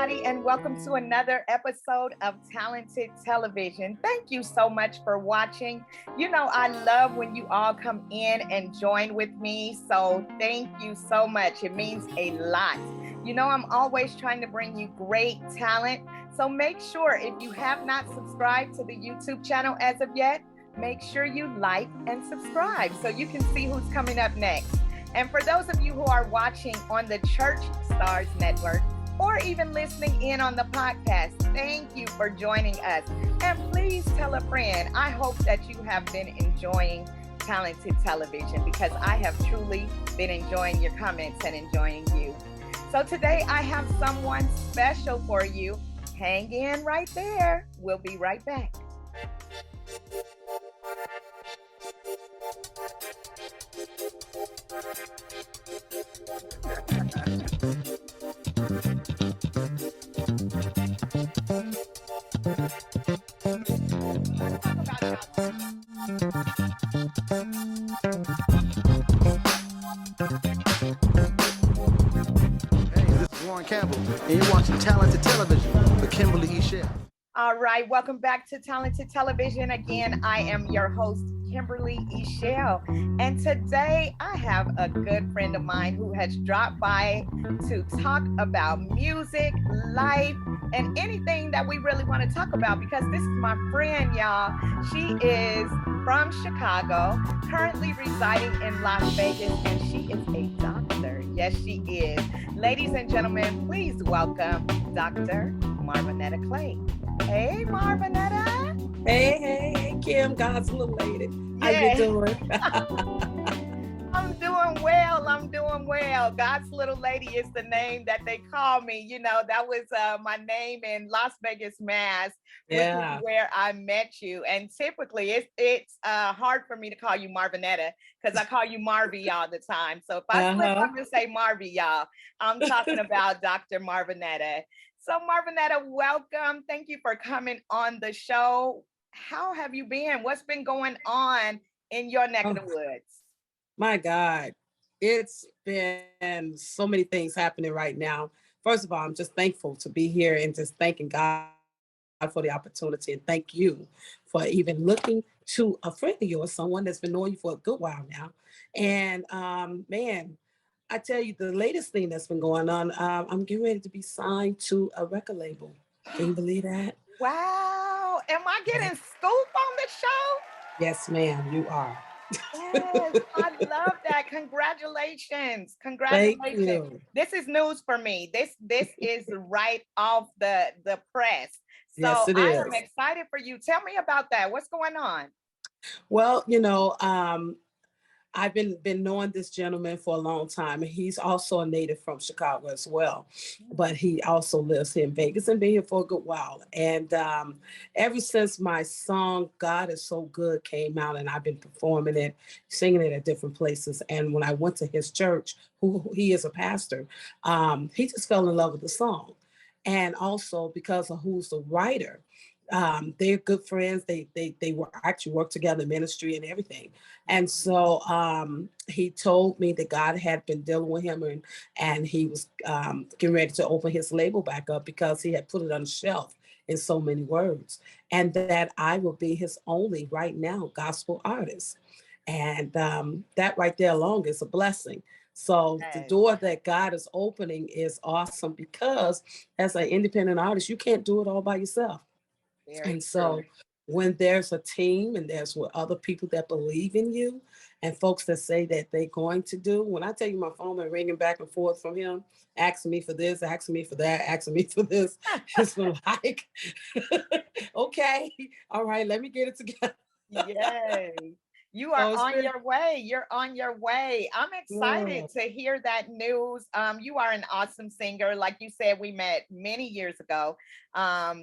everybody, and welcome to another episode of Talented Television. Thank you so much for watching. You know, I love when you all come in and join with me, so thank you so much. It means a lot. You know, I'm always trying to bring you great talent, so make sure if you have not subscribed to the YouTube channel as of yet, make sure you like and subscribe so you can see who's coming up next. And for those of you who are watching on the Church Stars Network or even listening in on the podcast, thank you for joining us. And please tell a friend. I hope that you have been enjoying Talented Television because I have truly been enjoying your comments and enjoying you. So today I have someone special for you. Hang in right there. We'll be right back. Campbell, and you're watching Talented Television with Kimberly Eichelle. All right, welcome back to Talented Television. Again, I am your host, Kimberly Eichelle, and today I have a good friend of mine who has dropped by to talk about music, life, and anything that we really want to talk about because this is my friend, y'all. She is from Chicago, currently residing in Las Vegas, and she is a doctor. Yes, she is. Ladies and gentlemen, please welcome Dr. Marvinetta Clay. Hey, Marvinetta. Hey, Kim, God's little lady. How you doing? I'm doing well. God's little lady is the name that they call me. You know, that was my name in Las Vegas, Mass, which is where I met you. And typically it's hard for me to call you Marvinetta because I call you Marvy all the time. So if I slip up and say Marvy, y'all, I'm talking about Dr. Marvinetta. So Marvinetta, welcome. Thank you for coming on the show. How have you been? What's been going on in your neck of the woods? My God, it's been so many things happening right now. First of all, I'm just thankful to be here and just thanking God for the opportunity. And thank you for even looking to a friend of yours, someone that's been knowing you for a good while now. And man, I tell you, the latest thing that's been going on, I'm getting ready to be signed to a record label. Can you believe that? Wow. Am I getting scoop on the show? Yes, ma'am, you are. Yes, I love that. Congratulations. Congratulations. Thank you. This is news for me. This is right off the press. So Yes, it I is. am excited for you. Tell me about that. What's going on? Well, I've been knowing this gentleman for a long time, and he's also a native from Chicago as well. But he also lives here in Vegas and been here for a good while. And ever since my song "God Is So Good" came out, and I've been performing it, singing it at different places. And when I went to his church, who he is a pastor, he just fell in love with the song, and also because of who's the writer. They're good friends. They were actually work together in ministry and everything. And so he told me that God had been dealing with him and he was getting ready to open his label back up because he had put it on the shelf in so many words, and that I will be his only right now gospel artist. And that right there alone is a blessing. So the door that God is opening is awesome because as an independent artist, you can't do it all by yourself. And so when there's a team and there's other people that believe in you and folks that say that they're going to do, when I tell you my phone been ringing back and forth from him, asking me for this, asking me for that, asking me for this, it's like, okay, all right, let me get it together. Yay. You are on your way. You're on your way. I'm excited to hear that news. You are an awesome singer. Like you said, we met many years ago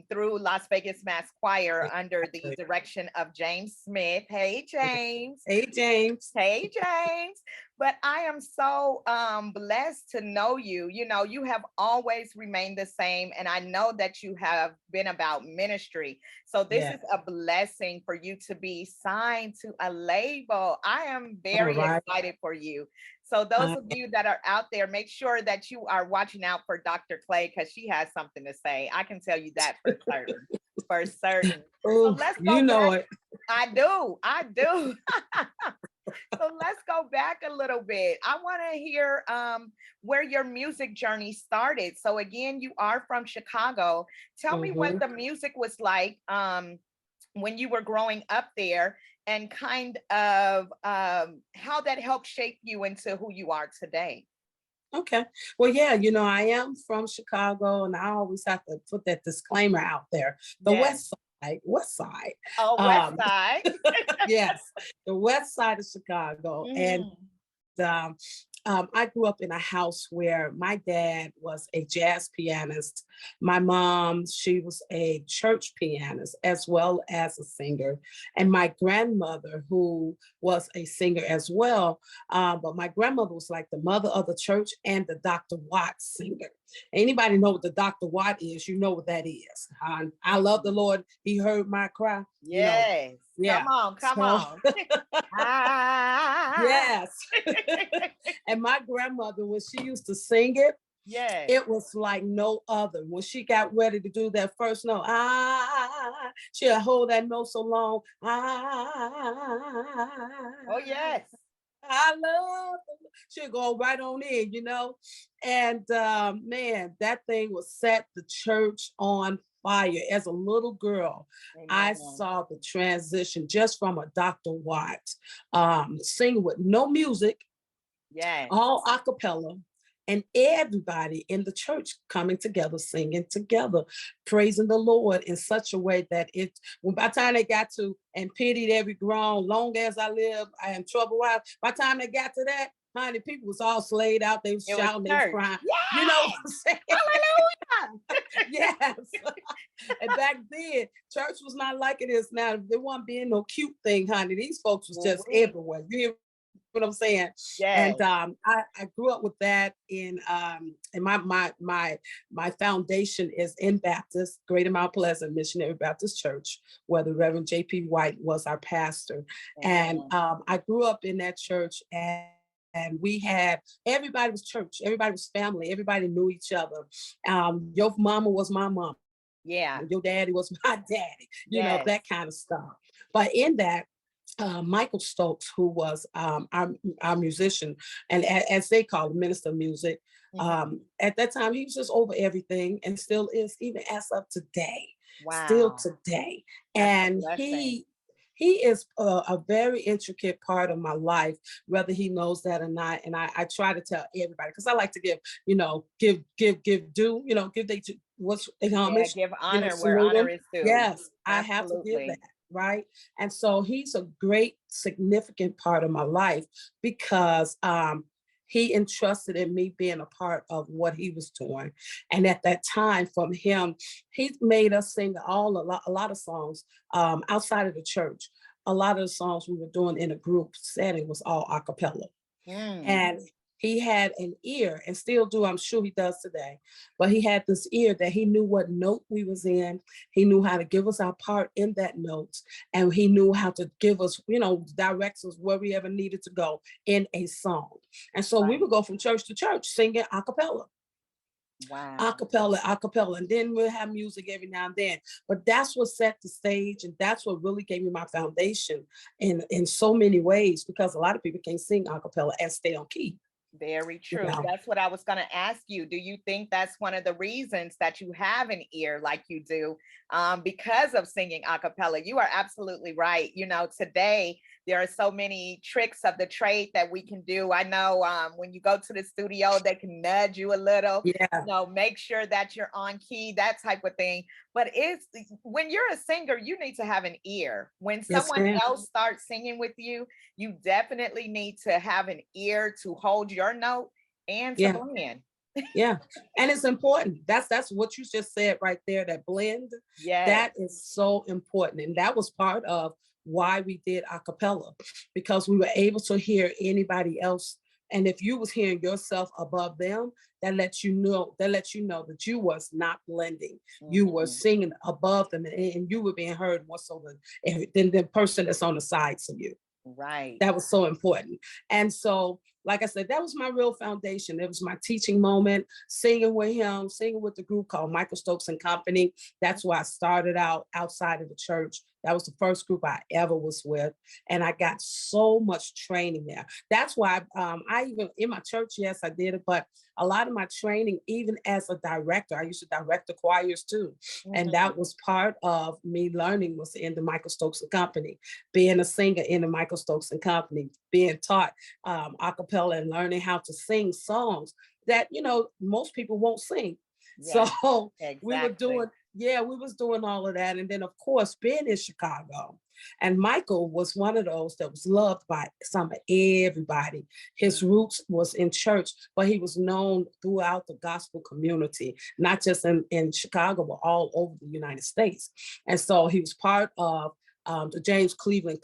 through Las Vegas Mass Choir under the direction of James Smith. Hey, James. Hey, James. Hey, James. But I am so blessed to know you. You know, you have always remained the same. And I know that you have been about ministry. So this is a blessing for you to be signed to a label. I am very excited for you. So those of you that are out there, make sure that you are watching out for Dr. Clay, because she has something to say. I can tell you that for certain. For certain. So Oh, let's you go know back. it. I do. So let's go back a little bit. I want to hear where your music journey started. So again, you are from Chicago. Tell me what Mhm. the music was like when you were growing up there, and kind of how that helped shape you into who you are today. Okay. Well, yeah, I am from Chicago, and I always have to put that disclaimer out there. The Yes. West Side. Oh, West Um, Side. yes, the West Side of Chicago. And Mhm. um, I grew up in a house where my dad was a jazz pianist. My mom, she was a church pianist as well as a singer. And my grandmother, who was a singer as well, but my grandmother was like the mother of the church and the Dr. Watt singer. Anybody know what the Dr. Watt is? You know what that is. I love the Lord. He heard my cry. Yes. Yeah. Come on, come So on. Ah. yes. And my grandmother, when she used to sing it, Yes. it was like no other. When she got ready to do that first note, she'll hold that note so long. Oh, yes. I love them. She'll go right on in. And man, that thing was set the church on fire. As a little girl, I Amen. saw the transition just from a Dr. Watt singing with no music, Yes. all a cappella, and everybody in the church coming together, singing together, praising the Lord in such a way that when by the time they got to "and pitied every groan, long as I live, I am trouble wild," by the time they got to that, honey, people was all slayed out. They was It was shouting, they was church. crying. You know what Yes. I'm saying? Hallelujah. Yes. And back then, church was not like it is now. There wasn't being no cute thing, honey. These folks was just Oui. everywhere. You hear what I'm saying? Yes. And I grew up with that and my foundation is in Baptist, Greater Mount Pleasant Missionary Baptist Church, where the Reverend J.P. White was our pastor. And Amen. I grew up in that church, and we had, everybody was church, everybody was family, everybody knew each other. Your mama was my mama. Yeah. Your daddy was my daddy, Yes. that kind of stuff. But in that, Michael Stokes, who was our musician, and as they call it, minister of music, Mhm. at that time, he was just over everything and still is, even as of today, still Wow. today. That's a And blessing. he is a very intricate part of my life, whether he knows that or not. And I try to tell everybody, because I like to give due, give they what's a Yeah. homage, Give honor where salute honor him. is due. Yes, I have to give that, Absolutely. right? And so he's a great, significant part of my life because he entrusted in me being a part of what he was doing. And at that time, from him, he made us sing a lot of songs outside of the church. A lot of the songs we were doing in a group setting was all a cappella. Mm. And he had an ear, and still do, I'm sure he does today, but he had this ear that he knew what note we was in. He knew how to give us our part in that note, and he knew how to give us, direct us where we ever needed to go in a song. And so we Right. would go from church to church singing a cappella, Wow. a cappella, and then we'll have music every now and then. But that's what set the stage, and that's what really gave me my foundation in so many ways, because a lot of people can't sing a cappella and stay on key. Very You true. know? That's what I was going to ask you. Do you think that's one of the reasons that you have an ear like you do, because of singing a cappella? You are absolutely right. Today there are so many tricks of the trade that we can do. I know when you go to the studio, they can nudge you a little, Yeah. make sure that you're on key, that type of thing. But when you're a singer, you need to have an ear. When Yes, someone ma'am. else starts singing with you definitely need to have an ear to hold your note and to Yeah. blend. Yeah. And it's important. That's what you just said right there, that blend. Yes. That is so important. And that was part of why we did a cappella, because we were able to hear anybody else. And if you was hearing yourself above them, that lets you know that you was not blending. You were Mhm. singing above them, and you were being heard more so than the person that's on the sides of you. Right. That was so important. And so like I said, that was my real foundation. It was my teaching moment, singing with him, singing with the group called Michael Stokes and Company. That's why I started out outside of the church. That was the first group I ever was with. And I got so much training there. That's why I even, in my church, yes, I did it, but a lot of my training, even as a director, I used to direct the choirs too. And that was part of me learning was in the Michael Stokes and Company, being a singer in the Michael Stokes and Company, being taught acapella and learning how to sing songs that, you know, most people won't sing. Yes, So exactly. we was doing all of that. And then of course, being in Chicago, and Michael was one of those that was loved by some of everybody. His roots was in church, but he was known throughout the gospel community, not just in Chicago, but all over the United States. And so he was part of the James Cleveland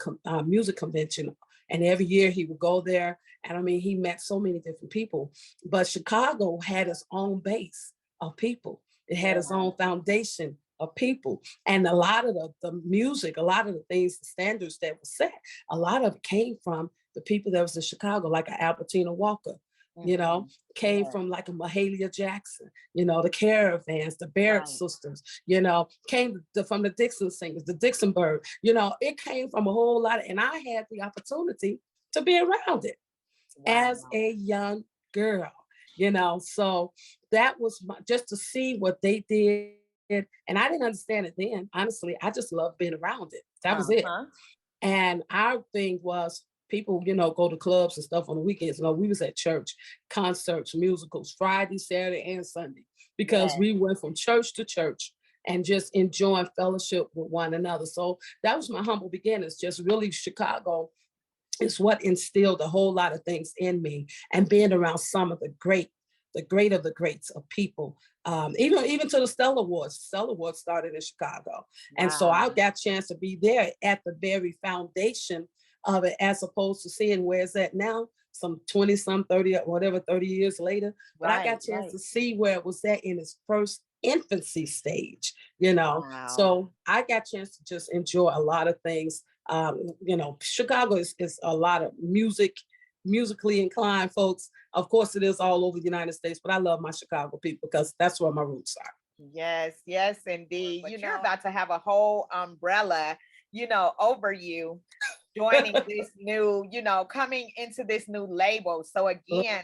Music Convention. And every year he would go there. And I mean, he met so many different people. But Chicago had its own base of people. It had its own foundation of people. And a lot of the music, a lot of the things, the standards that were set, a lot of it came from the people that was in Chicago, like a Albertina Walker, you know, came from like a Mahalia Jackson, you know, the Caravans, the Barrett sisters, you know, came from the Dixon singers, the Dixon Bird, you know, it came from a whole lot. And I had the opportunity to be around it as a young girl, you know, so that was just to see what they did. And I didn't understand it then. Honestly, I just loved being around it. That was it. And our thing was people, you know, go to clubs and stuff on the weekends. You know, we was at church, concerts, musicals, Friday, Saturday, and Sunday, because we went from church to church and just enjoying fellowship with one another. So that was my humble beginnings. Just really Chicago is what instilled a whole lot of things in me, and being around some of the great of the greats of people. Even to the Stellar Awards. Stellar Awards started in Chicago. And so I got a chance to be there at the very foundation of it, as opposed to seeing where it's at now, some 20, some 30, whatever, 30 years later. But I got a chance to see where it was at in its first infancy stage, you know. So I got a chance to just enjoy a lot of things. You know, Chicago is a lot of musically inclined folks. Of course, it is all over the United States, but I love my Chicago people because that's where my roots are. Yes, yes, indeed. But you're about to have a whole umbrella, you know, over you, joining this new, you know, coming into this new label. So again,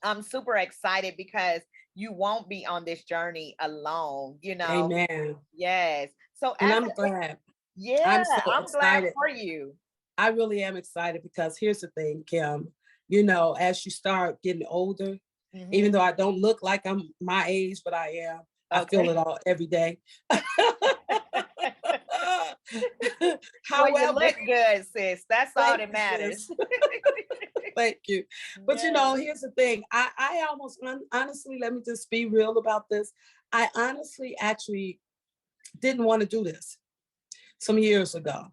I'm super excited because you won't be on this journey alone, you know. Amen. Yes. So and I'm glad. I'm so glad excited for you. I really am excited because here's the thing, Kim, you know, as you start getting older, even though I don't look like I'm my age, but I am, I feel it all every day. Well, you look good, sis. That's all that matters. Thank you. But you know, here's the thing. I almost honestly, let me just be real about this. I honestly actually didn't want to do this some years ago,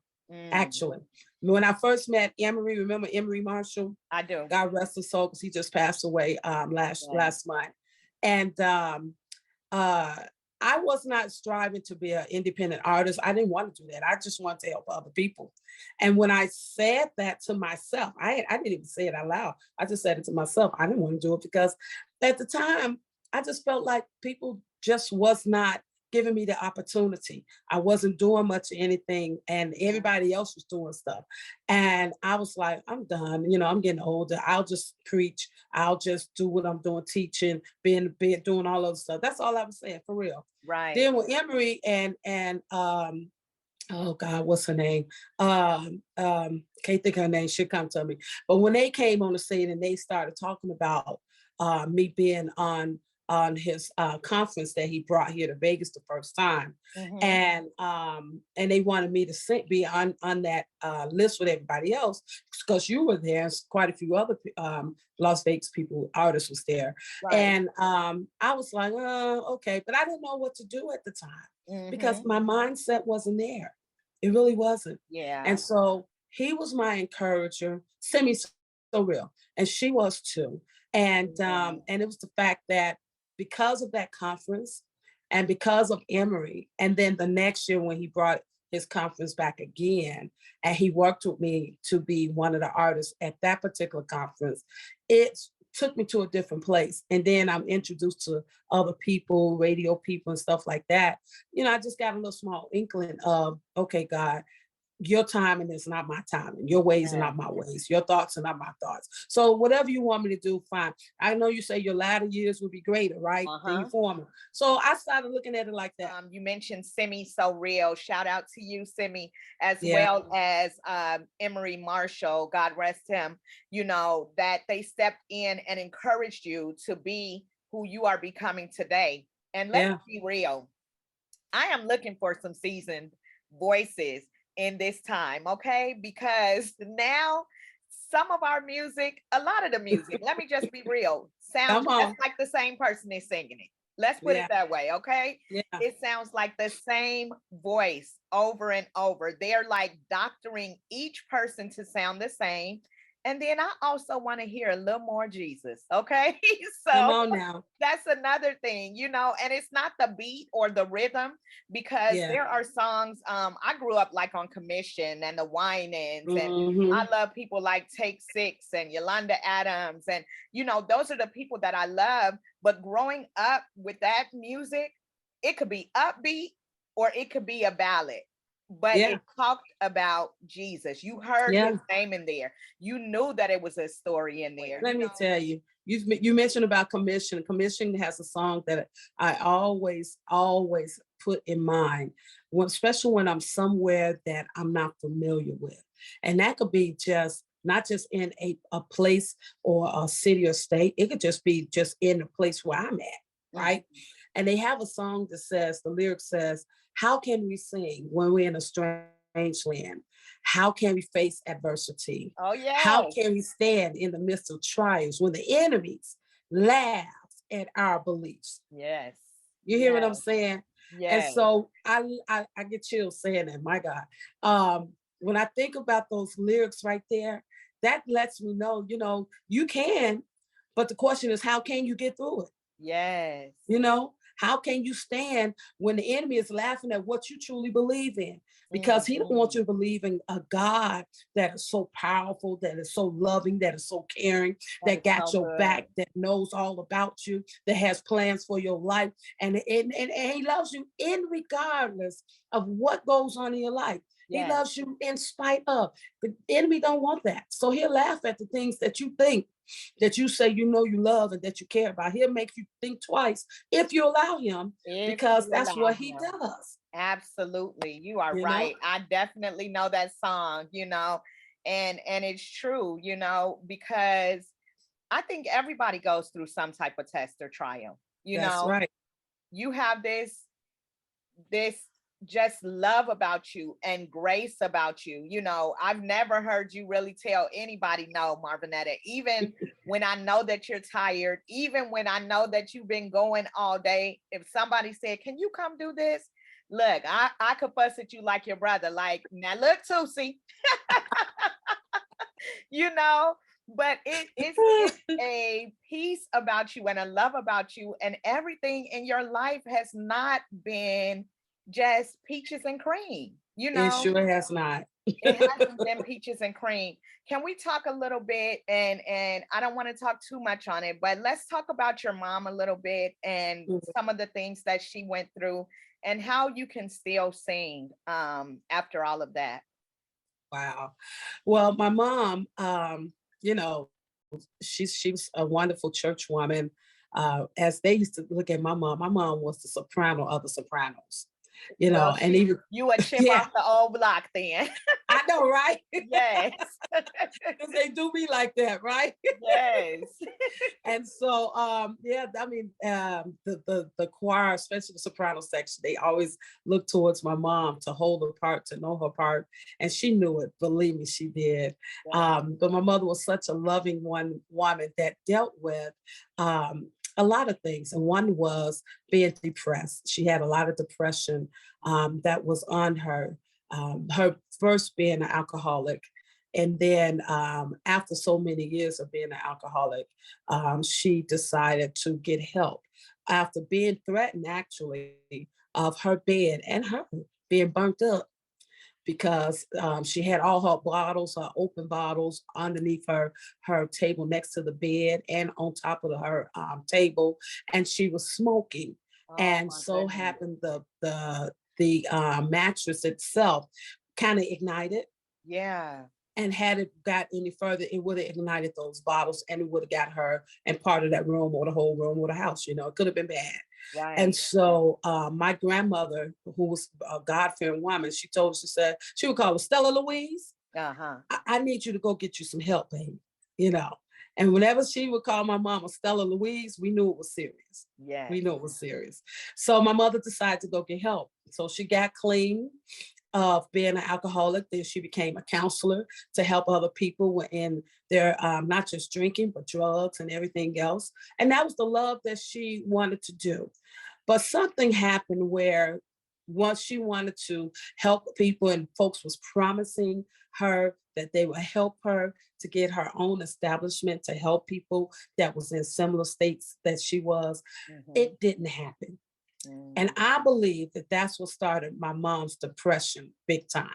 actually. When I first met Emery, remember Emery Marshall? I do. God rest his soul, because he just passed away last month. And I was not striving to be an independent artist. I didn't want to do that. I just wanted to help other people. And when I said that to myself, I didn't even say it out loud. I just said it to myself. I didn't want to do it because at the time, I just felt like people just was not giving me the opportunity. I wasn't doing much of anything, and everybody else was doing stuff. And I was like, I'm done. You know, I'm getting older. I'll just preach. I'll just do what I'm doing, teaching, being doing all of the stuff. That's all I was saying, for real. Right. Then with Emery and oh God, what's her name? Can't think of her name. She'll come to me. But when they came on the scene and they started talking about me being on his conference that he brought here to Vegas the first time, and they wanted me to be on that list with everybody else, because you were there. Quite a few other Las Vegas artists was there, and I was like, oh, okay, but I didn't know what to do at the time because my mindset wasn't there. It really wasn't. Yeah. And so he was my encourager, semi so real, and she was too. And it was the fact that because of that conference and because of Emory, and then the next year when he brought his conference back again, and he worked with me to be one of the artists at that particular conference, it took me to a different place. And then I'm introduced to other people, radio people and stuff like that. I just got a little small inkling of, okay, God, your timing is not my timing. Your ways are not my ways. Your thoughts are not my thoughts. So whatever you want me to do, fine. I know you say your latter years will be greater, right? Than your former. So I started looking at it like that. You mentioned Simi So Real. Shout out to you, Simi, as well as Emery Marshall, God rest him, that they stepped in and encouraged you to be who you are becoming today. And let's be real. I am looking for some seasoned voices in this time, okay? Because now some of our music, a lot of the music, let me just be real, sounds just like the same person is singing it. Let's put it that way, okay? It sounds like the same voice over and over. They're like doctoring each person to sound the same. And then I also want to hear a little more Jesus, okay? So come on now. That's another thing, and it's not the beat or the rhythm, because there are songs, I grew up like on Commission and the Winans, and I love people like Take Six and Yolanda Adams, and those are the people that I love. But growing up with that music, it could be upbeat or it could be a ballad. But it talked about Jesus. You heard his name in there. You knew that it was a story in there. Let me tell you, you mentioned about Commission. Commission has a song that I always put in mind, especially when I'm somewhere that I'm not familiar with. And that could be not just in a place or a city or state. It could just be just in the place where I'm at, right? And they have a song that says, the lyric says, how can we sing when we're in a strange land? How can we face adversity? Oh, yeah. How can we stand in the midst of trials when the enemies laugh at our beliefs? Yes. You hear what I'm saying? Yes. And so I get chills saying that, my God. When I think about those lyrics right there, that lets me know, you can, but the question is, how can you get through it? Yes. How can you stand when the enemy is laughing at what you truly believe in? Because he don't want you to believe in a God that is so powerful, that is so loving, that is so caring, that got your back, that knows all about you, that has plans for your life. And he loves you regardless of what goes on in your life. He loves you in spite of. The enemy don't want that. So he'll laugh at the things that you think, that you say you love and that you care about. He'll make you think twice if you allow him, because that's what he does. Absolutely. You are right. I definitely know that song, and it's true, because I think everybody goes through some type of test or trial. That's right. You have this just love about you and grace about you. I've never heard you really tell anybody no, Marvinetta, even when I know that you're tired, even when I know that you've been going all day. If somebody said, can you come do this? Look, I could fuss at you like your brother, like, now look, Tootsie, but it's a peace about you and a love about you, and everything in your life has not been just peaches and cream, It sure has not. It hasn't been peaches and cream. Can we talk a little bit, and I don't want to talk too much on it, but let's talk about your mom a little bit and some of the things that she went through and how you can still sing after all of that. Wow. Well, my mom, she's a wonderful church woman. As they used to look at my mom was the soprano of the sopranos. And even you a chip off the old block then. I know, right? Yes. Because they do be like that, right? Yes. And so, the choir, especially the soprano section, they always look towards my mom to hold her part, to know her part. And she knew it, believe me, she did. Yeah. But my mother was such a loving woman that dealt with a lot of things. And one was being depressed. She had a lot of depression that was on her. Her first being an alcoholic. And then after so many years of being an alcoholic, she decided to get help after being threatened, actually, of her bed and her being burnt up. because she had all her bottles, her open bottles underneath her table next to the bed and on top of her table, and she was smoking. Oh And my so goodness. happened the mattress itself kind of ignited. Yeah. And had it got any further, it would have ignited those bottles and it would have got her and part of that room or the whole room or the house. You know, it could have been bad. And Right. so my grandmother, who was a God-fearing woman, she told us, she said, she would call her Stella Louise. Uh-huh. I need you to go get you some help, baby. You know. And whenever she would call my mama Stella Louise, we knew it was serious. Yes. We knew it was serious. So my mother decided to go get help. So she got clean of being an alcoholic. Then she became a counselor to help other people in their not just drinking, but drugs and everything else. And that was the love that she wanted to do. But something happened where once she wanted to help people and folks was promising her that they would help her to get her own establishment to help people that was in similar states that she was, it didn't happen. And I believe that that's what started my mom's depression big time,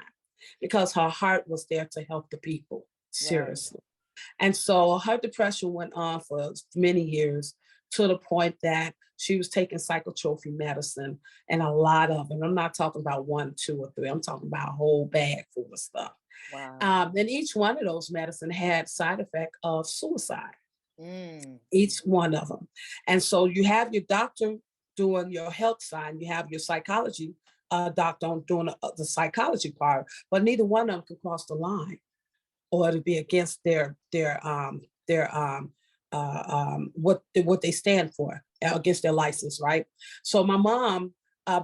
because her heart was there to help the people, Right. seriously. And so her depression went on for many years to the point that she was taking psychotrophy medicine and a lot of it. I'm not talking about 1, 2, or 3. I'm talking about a whole bag full of stuff. Wow. And each one of those medicine had side effect of suicide, Mm. each one of them. And so you have your doctor doing your health side, you have your psychology doctor doing the psychology part, but neither one of them can cross the line or to be against what they stand for, against their license, right? So my mom,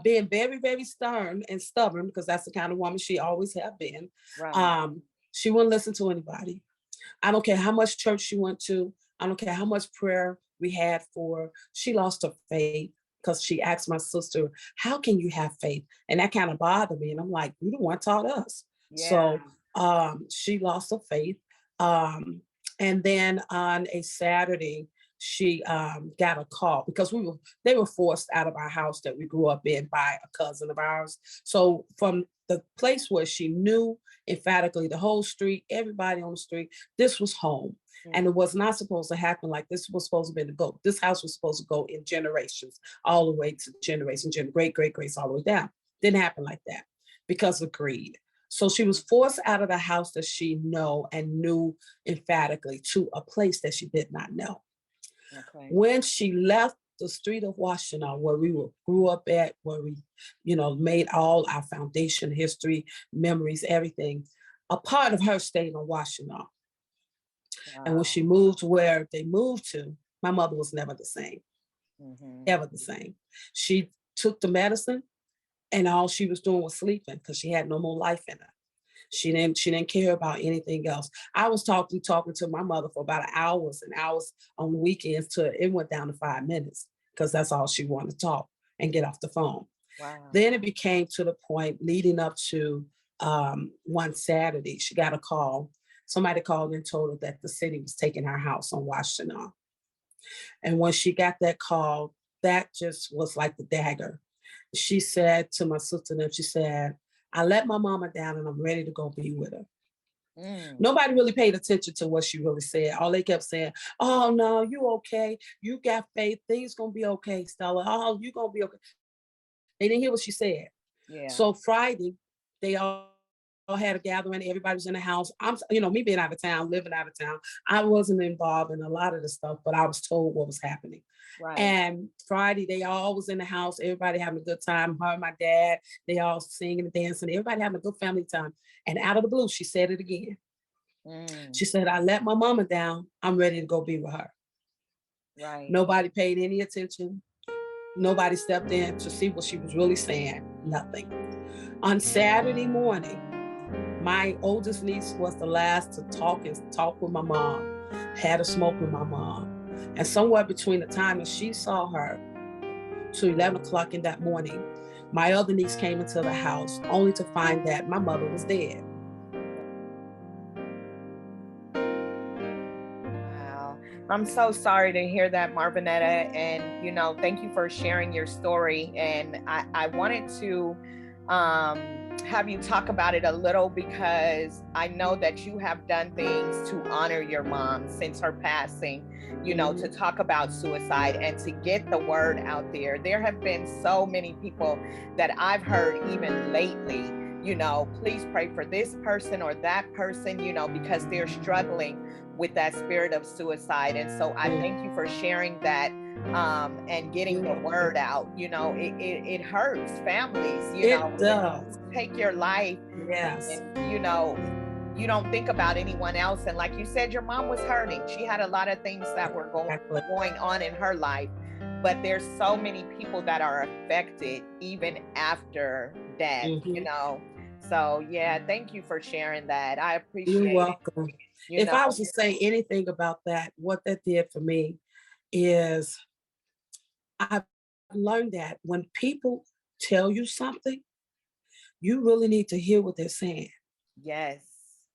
being very, very stern and stubborn, because that's the kind of woman she always have been, Right. she wouldn't listen to anybody. I don't care how much church she went to. I don't care how much prayer we had for her. She lost her faith because she asked my sister, how can you have faith? And that kind of bothered me. And I'm like, you the one taught us. Yeah. So she lost her faith. Um, and then on a Saturday, she got a call because they were forced out of our house that we grew up in by a cousin of ours. So from the place where she knew emphatically the whole street, everybody on the street, this was home. And it was not supposed to happen like this. Was supposed to be this house was supposed to go in generations, all the way to great, great, greats, all the way down. Didn't happen like that because of greed. So she was forced out of the house that she knew emphatically to a place that she did not know. Okay. When she left the street of Washington, where we grew up at, where we, made all our foundation, history, memories, everything, a part of her stayed on Washington. Wow. And when she moved where they moved to, my mother was never the same, ever the same. She took the medicine and all she was doing was sleeping because she had no more life in her. She didn't care about anything else. I was talking to my mother for about hours and hours on the weekends till it went down to 5 minutes because that's all she wanted to talk and get off the phone. Wow. Then it became to the point leading up to one Saturday, she got a call. Somebody called and told her that the city was taking her house on Washington. And when she got that call, that just was like the dagger. She said to my sister, and she said, I let my mama down and I'm ready to go be with her. Nobody really paid attention to what she really said. All they kept saying, oh, no, you okay. You got faith. Things going to be okay, Stella. Oh, you going to be okay. They didn't hear what she said. Yeah. So Friday, they all had a gathering. Everybody was in the house. Me being out of town, living out of town, I wasn't involved in a lot of the stuff, but I was told what was happening. Right. And Friday, they all was in the house. Everybody having a good time. Her and my dad, they all singing and dancing. Everybody having a good family time. And out of the blue, she said it again. She said, I let my mama down. I'm ready to go be with her. Right. Nobody paid any attention. Nobody stepped in to see what she was really saying. Nothing. On Saturday morning, my oldest niece was the last to talk with my mom, had a smoke with my mom. And somewhere between the time that she saw her to 11 o'clock in that morning, my other niece came into the house only to find that my mother was dead. Wow. I'm so sorry to hear that, Marvinetta. And, thank you for sharing your story. And I wanted to have you talk about it a little, because I know that you have done things to honor your mom since her passing, you know, to talk about suicide and to get the word out there. There have been so many people that I've heard even lately, you know, please pray for this person or that person, you know, because they're struggling with that spirit of suicide. And so I thank you for sharing that, and getting the word out. You know, it hurts families, you It know, does. take your life. Yes. And, you know, you don't think about anyone else. And like you said, your mom was hurting. She had a lot of things that were going on in her life. But there's so many people that are affected even after death, you know. So yeah, thank you for sharing that. I appreciate You're it. welcome. You If know, I was to say anything about that, what that did for me is I've learned that when people tell you something, you really need to hear what they're saying. yes.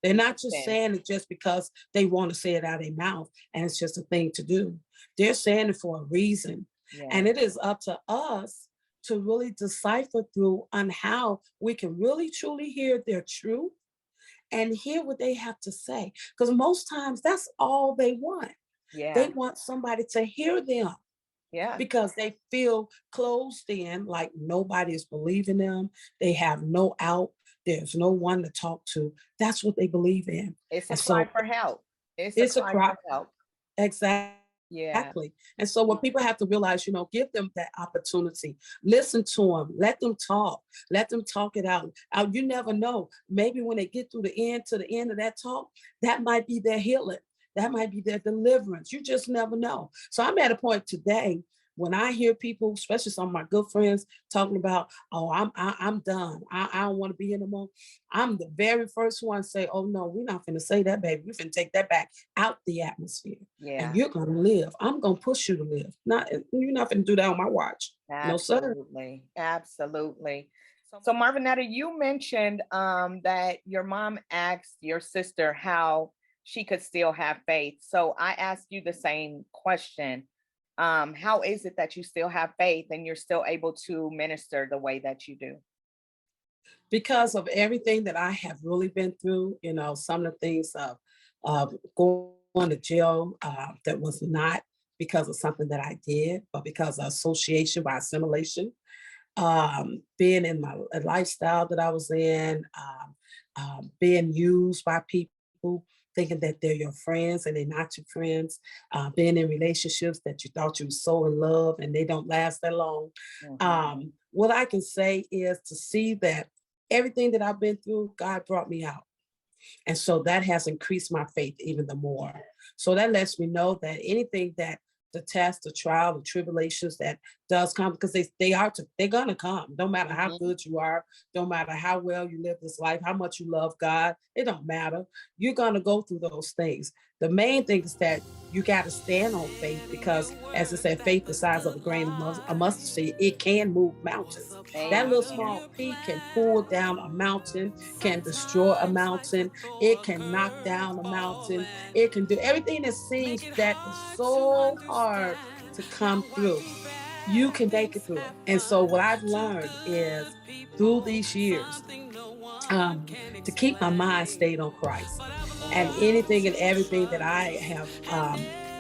They're not just Listen, saying it just because they want to say it out of their mouth and it's just a thing to do. They're saying it for a reason. And yes. it is up to us to really decipher through on how we can really truly hear their truth and hear what they have to say. Because most times that's all they want. They Yeah. want somebody to hear them Yeah. because they feel closed in, like nobody is believing them. They have no out. There's no one to talk to. That's what they believe in. It's a And cry so for help. It's a it's a cry cry. for help. Exactly. Yeah. And so what people have to realize, give them that opportunity. Listen to them. Let them talk. Let them talk it out. You never know. Maybe when they get to the end of that talk, that might be their healing. That might be their deliverance. You just never know. So I'm at a point today when I hear people, especially some of my good friends, talking about, "Oh, I'm done. I don't want to be here no more." I'm the very first one to say, "Oh no, we're not finna say that, baby. We're finna take that back out the atmosphere, and Yeah. you're gonna live. I'm gonna push you to live. Not you're not gonna do that on my watch. No, sir." Absolutely. Absolutely. So Marvinetta, you mentioned that your mom asked your sister how she could still have faith. So I asked you the same question. How is it that you still have faith and you're still able to minister the way that you do? Because of everything that I have really been through, some of the things of going to jail that was not because of something that I did, but because of association by assimilation, being in my lifestyle that I was in, being used by people, thinking that they're your friends and they're not your friends, being in relationships that you thought you were so in love and they don't last that long. Mhm. What I can say is to see that everything that I've been through, God brought me out. And so that has increased my faith even the more. So that lets me know that anything that the test, the trial, the tribulations that does come, because they're gonna come. No matter how Mhm. good you are, no matter how well you live this life, how much you love God, it don't matter. You're gonna go through those things. The main thing is that you got to stand on faith because, as I said, faith the size of a grain of a mustard seed, it can move mountains. That little Amen. small peak can pull down a mountain, can destroy a mountain, it can knock down a mountain, it can do everything that seems that is so hard to come through. You can make it through it. And so what I've learned is through these years, to keep my mind stayed on Christ. And Amen. anything and everything that I have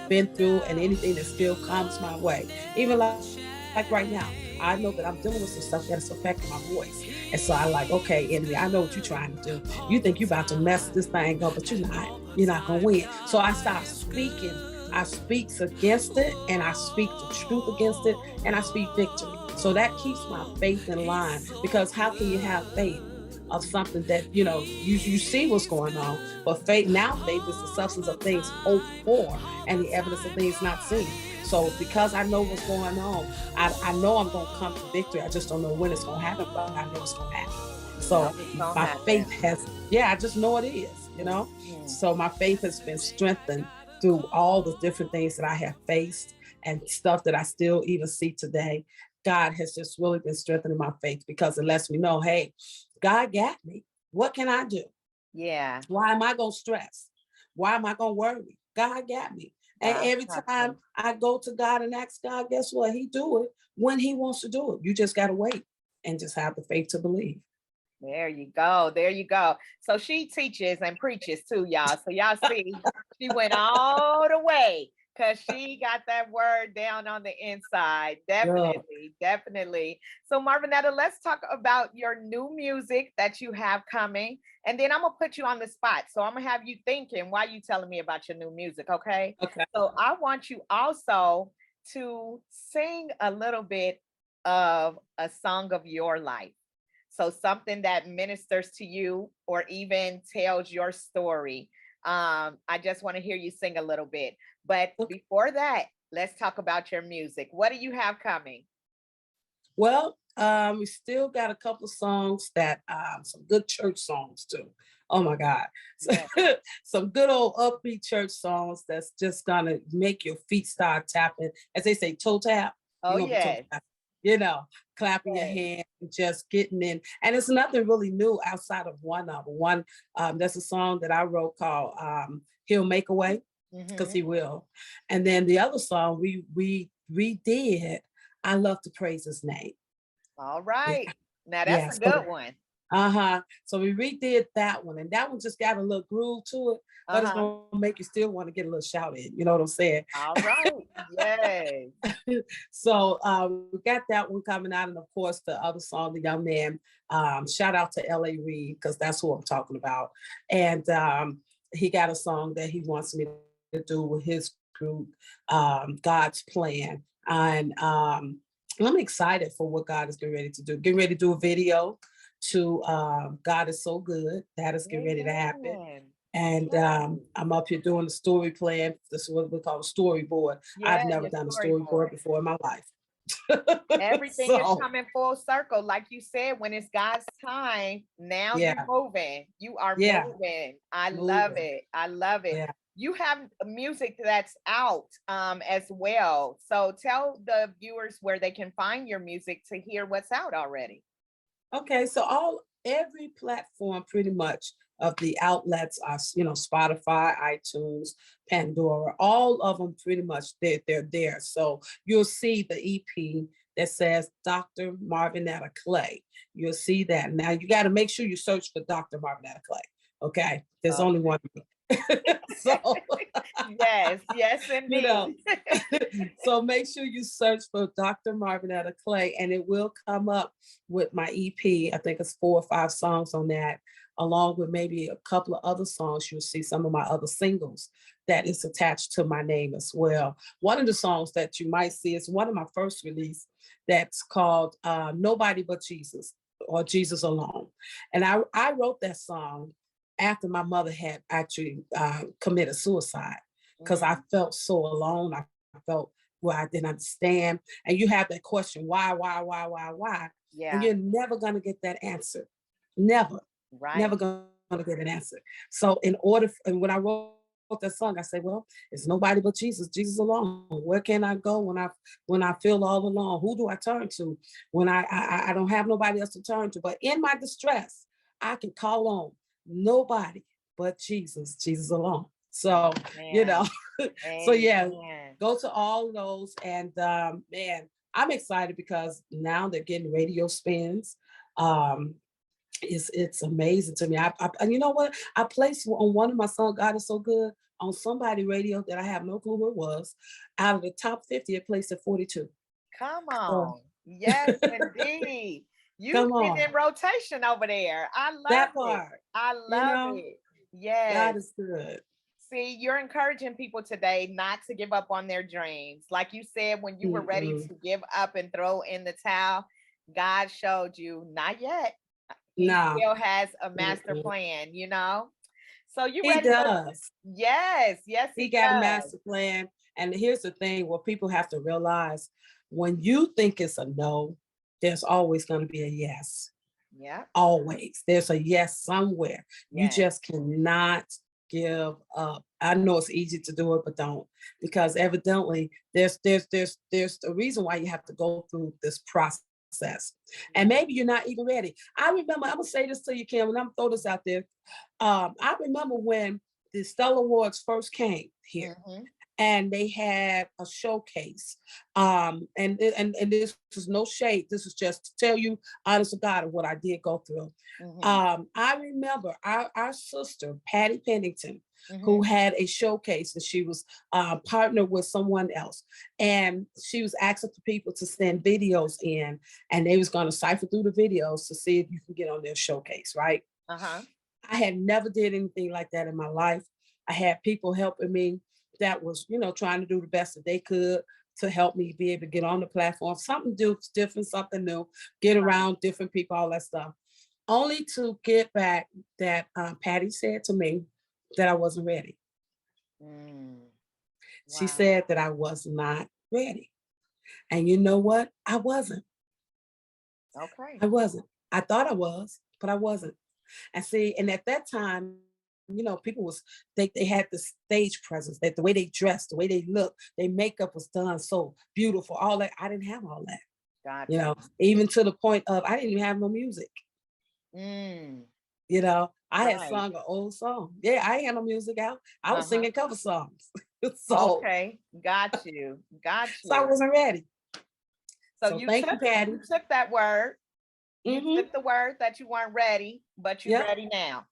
been through and anything that still comes my way, even like right now, I know that I'm dealing with some stuff that's affecting my voice. And so I like, okay, enemy, I know what you're trying to do. You think you're about to mess this thing up, but you're not. You're not going to win. So I start speaking. I speak against it and I speak the truth against it and I speak victory. So that keeps my faith in line because how can you have faith of something that you see what's going on, but faith is the substance of things hoped for and the evidence of things not seen. So because I know what's going on, I know I'm going to come to victory. I just don't know when it's going to happen, but I know it's going to happen. You know So it's gonna my faith happen. I just know it is. Mhm. So my faith has been strengthened through all the different things that I have faced and stuff that I still even see today. God has just really been strengthening my faith because it lets me know, hey, God got me. What can I do? Yeah. Why am I going to stress? Why am I going to worry? God got me. And God every got time you. I go to God and ask God, guess what? He do it when he wants to do it. You just got to wait and just have the faith to believe. There you go. There you go. So she teaches and preaches too, y'all. So y'all see, she went all the way because she got that word down on the inside. Yeah. Definitely, definitely. So Marvinetta, let's talk about your new music that you have coming. And then I'm gonna put you on the spot. So I'm gonna have you thinking while you telling me about your new music, okay? Okay. So I want you also to sing a little bit of a song of your life. So something that ministers to you or even tells your story. I just want to hear you sing a little bit. But Okay. before that, let's talk about your music. What do you have coming? Well, we still got a couple of songs that some good church songs too. Oh my God. So, Yeah. some good old upbeat church songs that's just gonna make your feet start tapping. As they say, toe tap. Oh, You know what toe yes. tap. You know, clapping your Yes. hands and just getting in. And it's nothing really new outside of one of them. One, that's a song that I wrote called He'll Make a Way, because Hmm. he will. And then the other song we redid, I Love to Praise His Name. All Yeah, right. Now that's yeah. a So good one. uh-huh. So we redid that one, and that one just got a little groove to it, but it's Uh-huh. gonna make you still want to get a little shout in. You know what I'm saying? All right. Yes. So we got that one coming out, and of course the other song, The Young Man. Shout out to L.A. Reid, because that's who I'm talking about, and he got a song that he wants me to do with his group, God's Plan, and I'm excited for what God is getting ready to do. Getting ready to do a video to God is So Good. That is getting ready to happen. Amen. And Yes. I'm up here doing the story plan. This is what we call a storyboard. I've Yeah, never your done a storyboard. storyboard before in my life. Everything is So, coming full circle. Like you said, when it's God's time, now you're yeah, moving. You are yeah, moving. I love moving. it. I love it. Yeah. You have music that's out as well. So tell the viewers where they can find your music to hear what's out already. Okay, so every platform pretty much of the outlets are, Spotify, iTunes, Pandora, all of them pretty much they're there. So you'll see the EP that says Dr. Marvinetta Clay. You'll see that. Now you got to make sure you search for Dr. Marvinetta Clay. Okay, there's only Okay. one. So Yes, yes, you know, indeed. so make sure you search for Dr. Marvinetta Clay, and it will come up with my EP. I think it's 4 or 5 songs on that, along with maybe a couple of other songs. You'll see some of my other singles that is attached to my name as well. One of the songs that you might see is one of my first release that's called Nobody But Jesus, or Jesus Alone. And I wrote that song after my mother had actually committed suicide, because I Mhm. felt so alone. I felt where I didn't understand. And you have that question, why? And Yeah, you're never going to get that answer. Never, never right. going to get an answer. So and when I wrote that song, I said, well, it's nobody but Jesus, Jesus alone. Where can I go when I feel all alone? Who do I turn to when I don't have nobody else to turn to? But in my distress, I can call on nobody but Jesus, Jesus alone. So, you know, Amen. so yeah, Amen. go to all those. And man, I'm excited because now they're getting radio spins. Um, it's amazing to me. And you know what? I placed on one of my songs, God is So Good, on somebody radio that I have no clue who it was. Out of the top 50, it placed at 42. Come So on. Yes, indeed. You come getting on, in rotation over there. I love that it. part, I you love know, it. God Yes. is good. See, you're encouraging people today not to give up on their dreams. Like you said, when you were ready Mm-mm. to give up and throw in the towel, God showed you, not yet. He No, still has a master mm-mm. plan, you know? So you He ready for, does. yes, yes, He he got a does. master plan. And here's the thing, what people have to realize, when you think it's a no, there's always going to be a yes. Yeah, Always. There's a yes somewhere. You yes. just cannot give up. I know it's easy to do it, but don't. Because evidently there's a reason why you have to go through this process. And maybe you're not even ready. I remember, I'm gonna say this to you, Kim, and I'm gonna throw this out there. I remember when the Stellar Awards first came here. Mm-hmm. and they had a showcase. And this is no shade. This is just to tell you, honest to God, of what I did go through. I remember our sister, Patty Pennington, who had a showcase, and she was partnered with someone else. And she was asking for people to send videos in, and they was going to cipher through the videos to see if you can get on their showcase, right? I had never did anything like that in my life. I had people helping me that was, trying to do the best that they could to help me be able to get on the platform, something different, something new, get around different people, all that stuff. Only to get back that Patty said to me that I wasn't ready. She said that I was not ready. And you know what? I wasn't. Okay. I wasn't. I thought I was, but I wasn't. And see, and at that time, people was they had the stage presence, that the way they dressed, the way they looked, their makeup was done so beautiful, all that. I didn't have all that. Gotcha. Even to the point of I didn't even have no music. I had sung an old song. Yeah, I had no music out. I was singing cover songs. Okay, got you. So I wasn't ready. So thank you, Patty. You took that word. You took the word that you weren't ready, but you're ready now.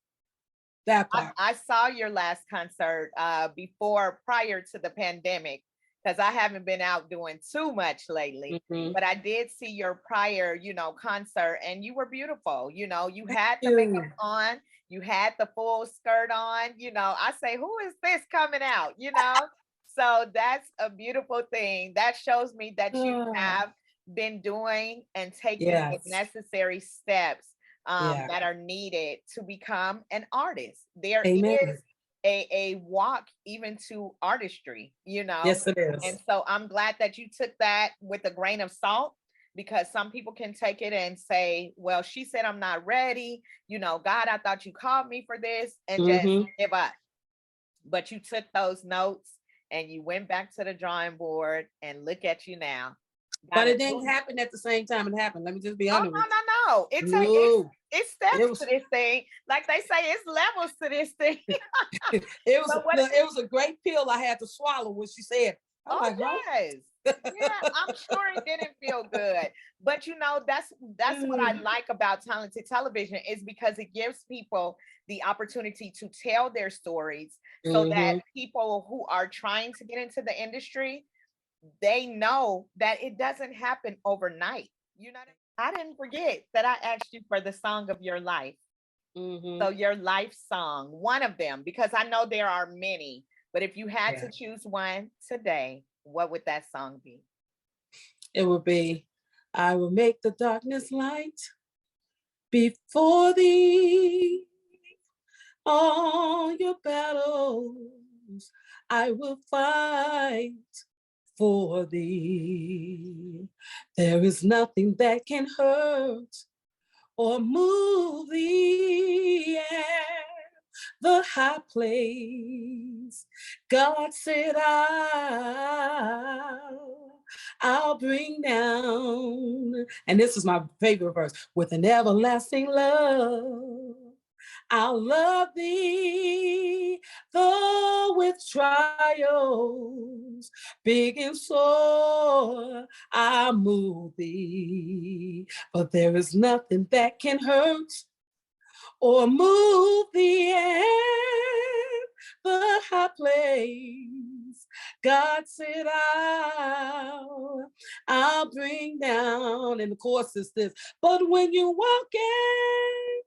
That part. I saw your last concert prior to the pandemic, because I haven't been out doing too much lately, but I did see your prior, concert, and you were beautiful. You had the makeup on, you had the full skirt on, I say, who is this coming out, So that's a beautiful thing. That shows me that you have been doing and taking the necessary steps that are needed to become an artist. There is a walk even to artistry, Yes, it is. And so I'm glad that you took that with a grain of salt, because some people can take it and say, well, she said I'm not ready. God, I thought you called me for this, and just give up. But you took those notes and you went back to the drawing board, and look at you now. But it didn't happen at the same time it happened. Let me just be honest with you. No. It's steps to this thing. Like they say, it's levels to this thing. It was a great pill I had to swallow when she said, yes. Yeah, I'm sure it didn't feel good. But that's what I like about talented television, is because it gives people the opportunity to tell their stories, so that people who are trying to get into the industry, they know that it doesn't happen overnight. I didn't forget that I asked you for the song of your life. So your life song, one of them, because I know there are many, but if you had to choose one today, what would that song be? It would be, I will make the darkness light before thee. All your battles I will fight for thee. There is nothing that can hurt or move thee. The high place God said I'll bring down. And this is my favorite verse. With an everlasting love, I'll love thee, though with trials big and sore, I'll move thee. But there is nothing that can hurt or move thee in the high place God said I'll bring down. And the chorus is this: but when you walk in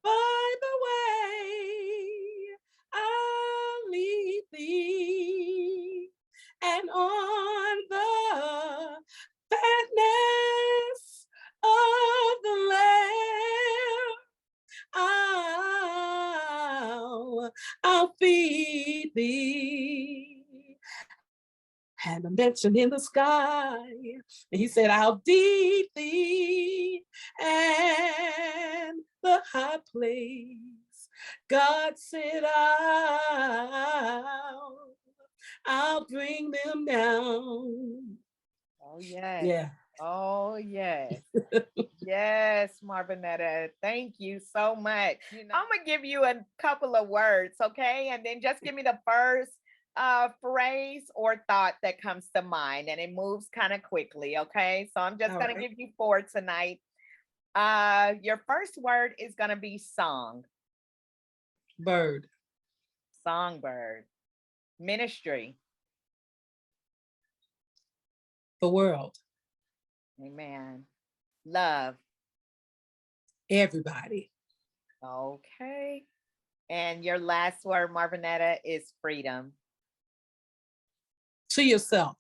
by the way, I'll lead thee, and on the fatness of the Lamb I'll feed thee. And a mention in the sky, and he said, I'll feed thee, and the high place God said I'll bring them down. Oh yes. Yeah. Oh yes. Yes, Marvinetta, thank you so much. I'm gonna give you a couple of words, okay? And then just give me the first phrase or thought that comes to mind, and it moves kind of quickly. Okay, so I'm just All gonna right. give you four tonight. Your first word is gonna be song. Bird. Songbird. Ministry. The world. Amen. Love. Everybody. Okay. And your last word, Marvinetta, is freedom. To yourself.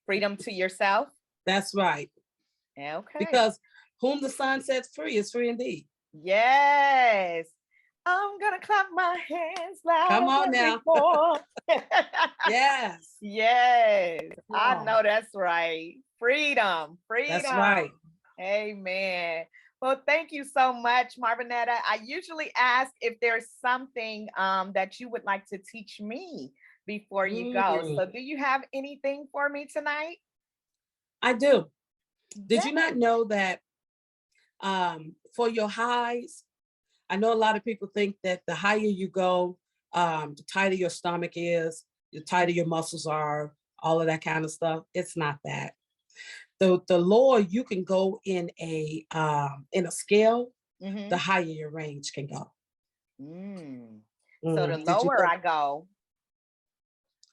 Freedom to yourself. That's right. Okay. Because whom the Son sets free is free indeed. Yes. I'm gonna clap my hands loud. Come on now. Yes. Yes. I on. know that's right. Freedom. Freedom. That's right. Amen. Well, thank you so much, Marvinetta. I usually ask if there's something that you would like to teach me before you go. So do you have anything for me tonight? I do. Did you Yes. not know that for your highs, I know a lot of people think that the higher you go, the tighter your stomach is, the tighter your muscles are, all of that kind of stuff. It's not that. The lower you can go in a scale, Mhm. the higher your range can go. So the Did you lower know? I go,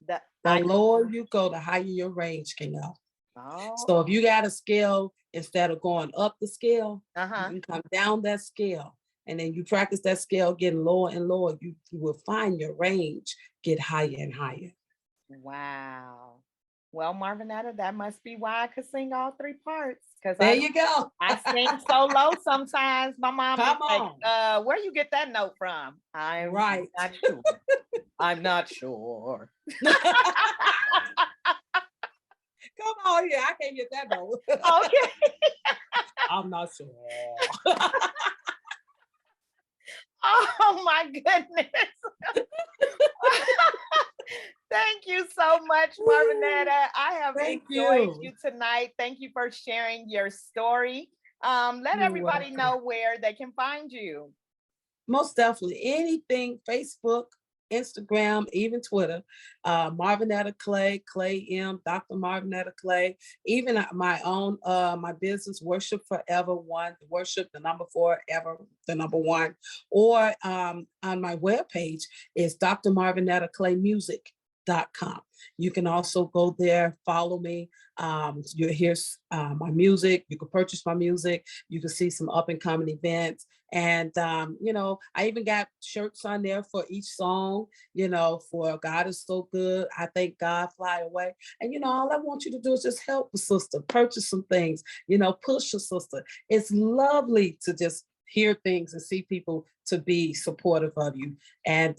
The I lower you go, the higher your range can go. oh, So if you got a scale, instead of going up the scale, you uh-huh. can come down that scale. And then you practice that scale getting lower and lower. You will find your range get higher and higher. Wow. Well, Marvinetta, that must be why I could sing all three parts. Because There you go. I sing so low sometimes. My mom Come is like, on. where you get that note from? I'm Right. not sure. I'm not sure. Come on here. I can't get that note. Okay. I'm not sure. Oh my goodness. Thank you so much, Marvinetta. I have Thank enjoyed you. you tonight. Thank you for sharing your story. Let You're everybody welcome. know where they can find you. Most definitely. Anything, Facebook, Instagram, even Twitter, Marvinetta Clay, Clay M, Dr. Marvinetta Clay, even my own, my business, Worship Forever One, worship the number 4, ever the number 1, or on my webpage is drmarvinettaclaymusic.com. You can also go there, follow me. You'll hear my music. You can purchase my music. You can see some up and coming events. And, I even got shirts on there for each song, for God is so good. I thank God, fly away. And, all I want you to do is just help the sister, purchase some things, push your sister. It's lovely to just hear things and see people to be supportive of you. And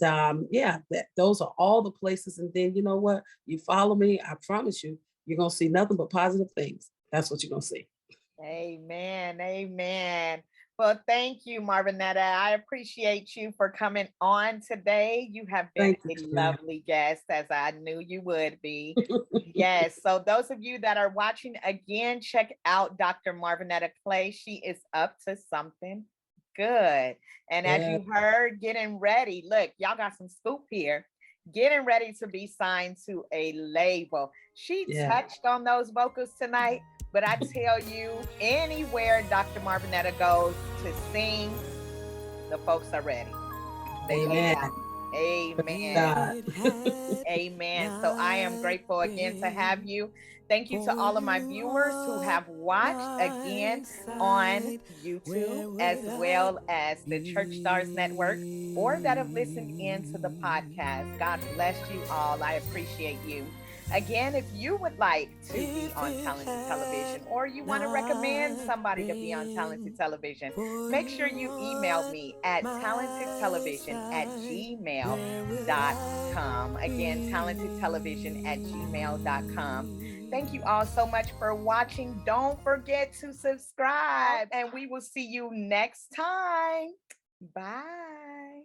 those are all the places. And then you know what? You follow me, I promise you, you're going to see nothing but positive things. That's what you're going to see. Amen. Amen. Well, thank you, Marvinetta. I appreciate you for coming on today. You have been Thank you, a ma'am. lovely guest, as I knew you would be. Yes. So those of you that are watching again, check out Dr. Marvinetta Clay. She is up to something good. And as you heard, getting ready. Look, y'all got some scoop here. Getting ready to be signed to a label. She touched on those vocals tonight. But I tell you, anywhere Dr. Marvinetta goes to sing, the folks are ready. Amen. Amen. Amen. So I am grateful again to have you. Thank you to all of my viewers who have watched again on YouTube, as well as the Church Stars Network, or that have listened in to the podcast. God bless you all. I appreciate you. Again, if you would like to be on Talented Television, or you want to recommend somebody to be on Talented Television, make sure you email me at talentedtelevision@gmail.com. Again, talentedtelevision@gmail.com. Thank you all so much for watching. Don't forget to subscribe, and we will see you next time. Bye.